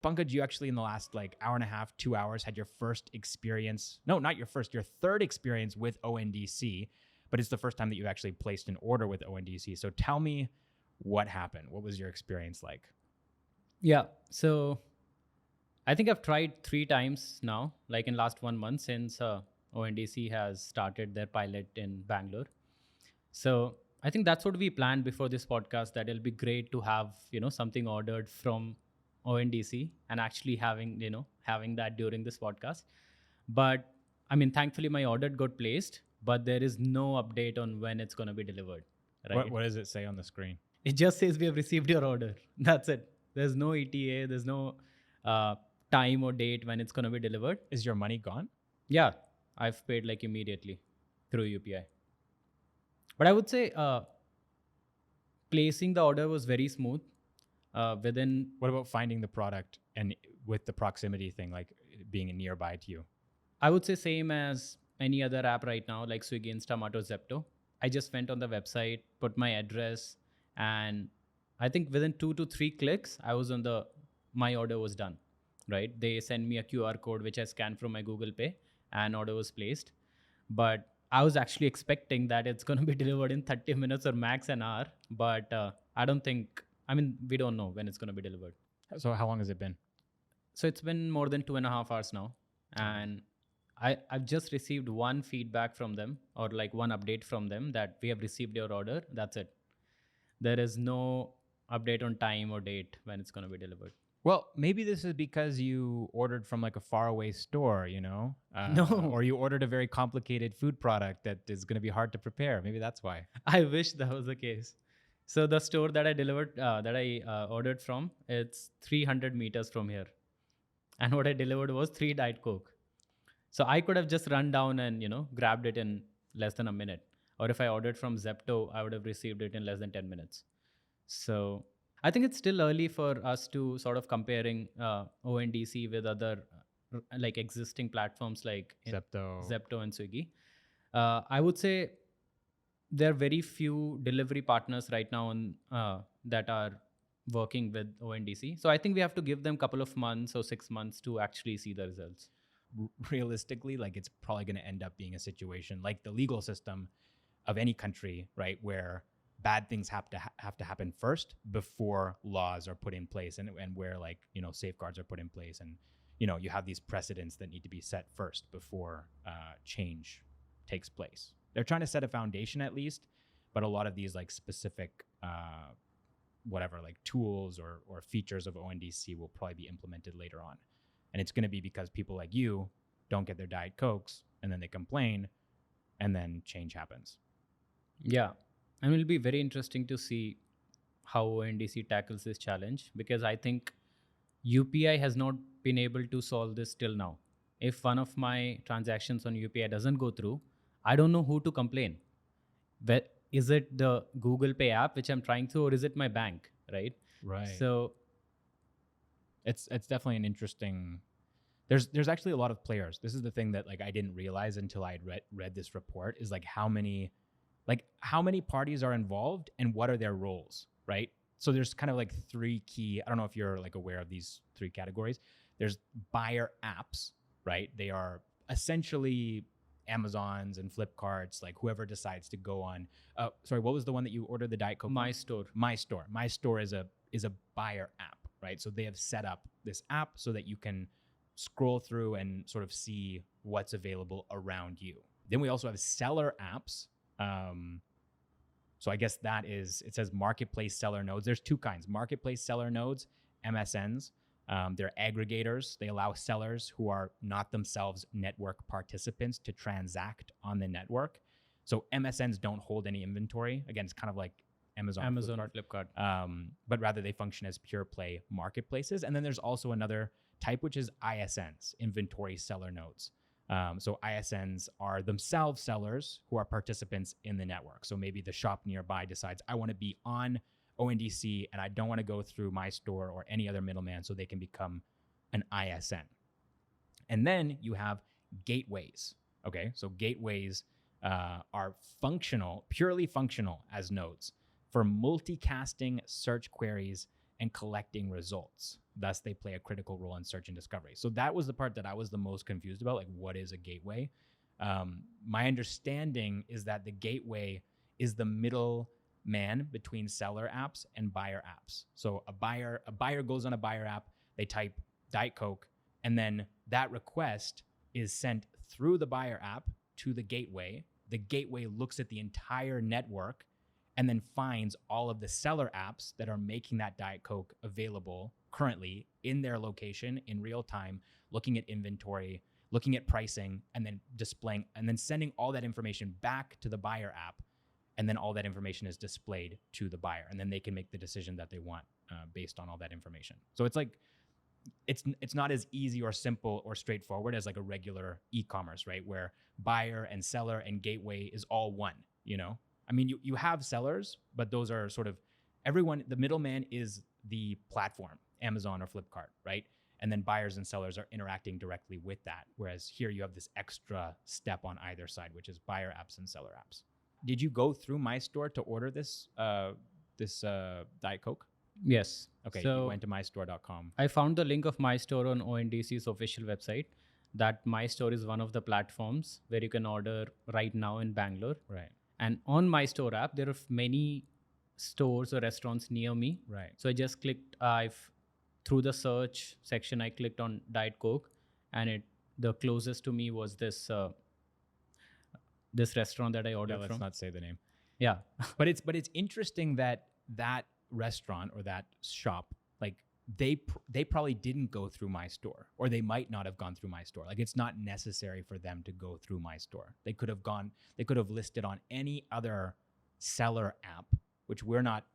Pankaj, you actually in the last like hour and a half, 2 hours had your first experience. No, not your first, your third experience with ONDC, but it's the first time that you've actually placed an order with ONDC. So tell me what happened. What was your experience like? Yeah. So I think I've tried 3 times now, like in last 1 month since ONDC has started their pilot in Bangalore. So I think that's what we planned before this podcast, that it'll be great to have, something ordered from ONDC and actually having that during this podcast. But I mean, thankfully my order got placed, but there is no update on when it's going to be delivered, right? What does it say on the screen? It just says we have received your order. That's it. There's no ETA. There's no uh, time or date when it's going to be delivered. Is your money gone? Yeah, I've paid like immediately through UPI. But I would say placing the order was very smooth. Within, What about finding the product and with the proximity thing, like being nearby to you? I would say same as any other app right now, like Swiggy, Instamart, or Zepto. I just went on the website, put my address, and I think within 2 to 3 clicks, my order was done. Right? They send me a QR code which I scanned from my Google Pay, and order was placed. But I was actually expecting that it's going to be delivered in 30 minutes or max an hour. But I don't think. I mean, we don't know when it's going to be delivered. So how long has it been? So it's been more than 2.5 hours now, and I've just received one feedback from them, or like one update from them, that we have received your order. That's it. There is no update on time or date when it's going to be delivered. Well, maybe this is because you ordered from like a faraway store, No. or you ordered a very complicated food product that is going to be hard to prepare. Maybe that's why. I wish that was the case. So the store that I ordered from, it's 300 meters from here, and what I delivered was 3 Diet Coke. So I could have just run down and grabbed it in less than a minute. Or if I ordered from Zepto, I would have received it in less than 10 minutes. So I think it's still early for us to sort of comparing ONDC with other like existing platforms like Zepto and Swiggy. I would say there are very few delivery partners right now that are working with ONDC. So I think we have to give them a couple of months or 6 months to actually see the results. Realistically, like it's probably going to end up being a situation like the legal system of any country, right, where bad things have to happen first before laws are put in place, and where like safeguards are put in place, and you have these precedents that need to be set first before change takes place. They're trying to set a foundation at least, but a lot of these like specific whatever like tools or features of ONDC will probably be implemented later on. And it's going to be because people like you don't get their Diet Cokes, and then they complain, and then change happens. Yeah. And it'll be very interesting to see how ONDC tackles this challenge, because I think UPI has not been able to solve this till now. If one of my transactions on UPI doesn't go through, I don't know who to complain. Is it the Google Pay app which I'm trying to, or is it my bank, right? Right. So it's definitely an interesting. There's actually a lot of players. This is the thing that like I didn't realize until I had read this report, is like how many parties are involved and what are their roles, right? So there's kind of like 3 key. I don't know if you're like aware of these 3 categories. There's buyer apps, right? They are essentially Amazons and Flipkarts, like whoever decides to go on. Sorry, what was the one that you ordered the Diet Coke? My Store. My Store. My Store is a buyer app, right? So they have set up this app so that you can scroll through and sort of see what's available around you. Then we also have seller apps. So I guess it says marketplace seller nodes. There's 2 kinds: marketplace seller nodes, MSNs. They're aggregators. They allow sellers who are not themselves network participants to transact on the network. So MSNs don't hold any inventory. Again, it's kind of like Amazon Flipkart. But rather they function as pure play marketplaces. And then there's also another type, which is ISNs, inventory seller nodes. So ISNs are themselves sellers who are participants in the network. So maybe the shop nearby decides, I want to be on ONDC and I don't want to go through My Store or any other middleman, so they can become an ISN. And then you have gateways. Okay, so gateways are purely functional as nodes for multicasting search queries and collecting results. Thus, they play a critical role in search and discovery. So that was the part that I was the most confused about. Like, what is a gateway? My understanding is that the gateway is the middle man between seller apps and buyer apps. So a buyer goes on a buyer app, they type Diet Coke, and then that request is sent through the buyer app to the gateway. The gateway looks at the entire network and then finds all of the seller apps that are making that Diet Coke available currently in their location in real time, looking at inventory, looking at pricing, and then displaying, and then sending all that information back to the buyer app. And then all that information is displayed to the buyer. And then they can make the decision that they want based on all that information. So it's like, it's not as easy or simple or straightforward as like a regular e-commerce, right? Where buyer and seller and gateway is all one, you know? I mean, you have sellers, but those are sort of everyone, the middleman is the platform, Amazon or Flipkart, right? And then buyers and sellers are interacting directly with that. Whereas here you have this extra step on either side, which is buyer apps and seller apps. Did you go through My Store to order this Diet Coke? Yes. Okay, So you went to mystore.com. I found the link of My Store on ONDC's official website. That My Store is one of the platforms where you can order right now in Bangalore. Right. And on My Store app, there are many stores or restaurants near me. Right. So I just clicked, through the search section, I clicked on Diet Coke, and the closest to me was this restaurant that I ordered Let's from. not say the name. Yeah. But it's interesting that restaurant or that shop, like they probably didn't go through My Store, or they might not have gone through My Store. Like it's not necessary for them to go through My Store. They could have listed on any other seller app, which we're not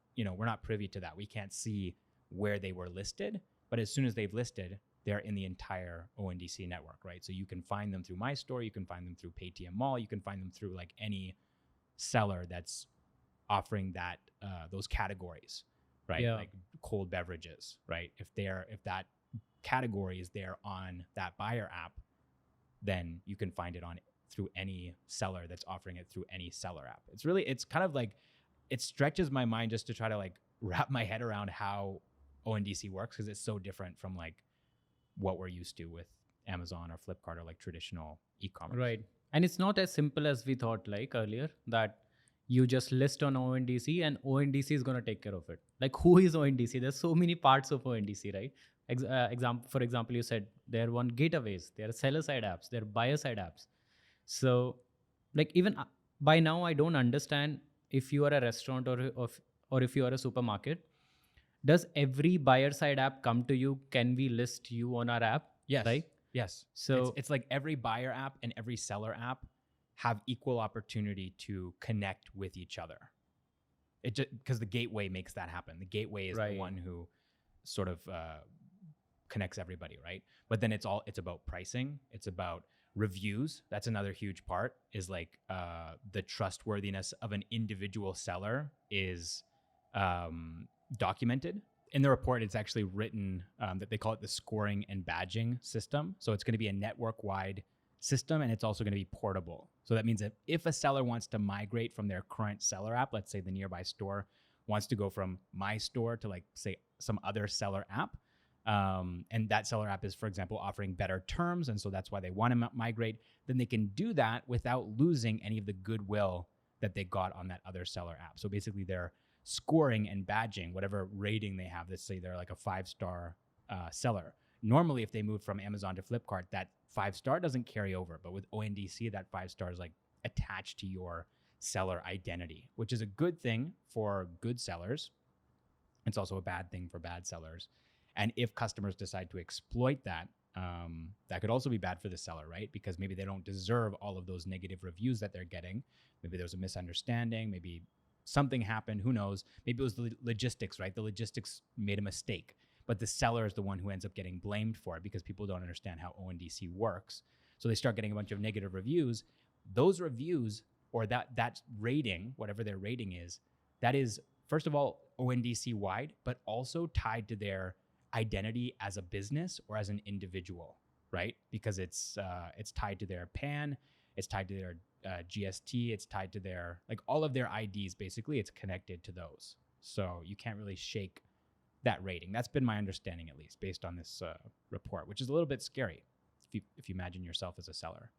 privy to that. We can't see where they were listed, but as soon as they've listed, they're in the entire ONDC network, right? So you can find them through My Store, you can find them through Paytm Mall, you can find them through like any seller that's offering that those categories, right? Yeah. Like cold beverages, right? If that category is there on that buyer app, then you can find it through any seller that's offering it through any seller app. It's kind of like, it stretches my mind just to try to like wrap my head around how ONDC works, because it's so different from like what we're used to with Amazon or Flipkart or like traditional e-commerce. Right. And it's not as simple as we thought like earlier, that you just list on ONDC and ONDC is going to take care of it. Like, who is ONDC? There's so many parts of ONDC, right? For example, you said there are one gateways, there are seller side apps, there are buyer side apps. So like even by now, I don't understand if you are a restaurant or if you are a supermarket, does every buyer side app come to you? Can we list you on our app? Yes. Right? Yes. So it's like every buyer app and every seller app have equal opportunity to connect with each other. It just because the gateway makes that happen. The gateway is the one who sort of connects everybody, right? But then it's about pricing. It's about reviews. That's another huge part, is like the trustworthiness of an individual seller is documented. In the report, it's actually written that they call it the scoring and badging system. So it's going to be a network-wide system, and it's also going to be portable. So that means that if a seller wants to migrate from their current seller app, let's say the nearby store wants to go from My Store to like say some other seller app, and that seller app is, for example, offering better terms, and so that's why they want to migrate, then they can do that without losing any of the goodwill that they got on that other seller app. So basically they're scoring and badging whatever rating they have. Let's say they're like a 5-star seller. Normally, if they move from Amazon to Flipkart, that 5-star doesn't carry over. But with ONDC, that 5-star is like attached to your seller identity, which is a good thing for good sellers. It's also a bad thing for bad sellers. And if customers decide to exploit that, that could also be bad for the seller, right? Because maybe they don't deserve all of those negative reviews that they're getting. Maybe there was a misunderstanding. Maybe something happened. Who knows? Maybe it was the logistics, right? The logistics made a mistake, but the seller is the one who ends up getting blamed for it because people don't understand how ONDC works. So they start getting a bunch of negative reviews. Those reviews, or that rating, whatever their rating is, that is, first of all, ONDC wide, but also tied to their identity as a business or as an individual, right? Because it's tied to their PAN, it's tied to their GST, it's tied to their, like all of their IDs, basically, it's connected to those. So you can't really shake that rating. That's been my understanding, at least based on this report, which is a little bit scary if you imagine yourself as a seller.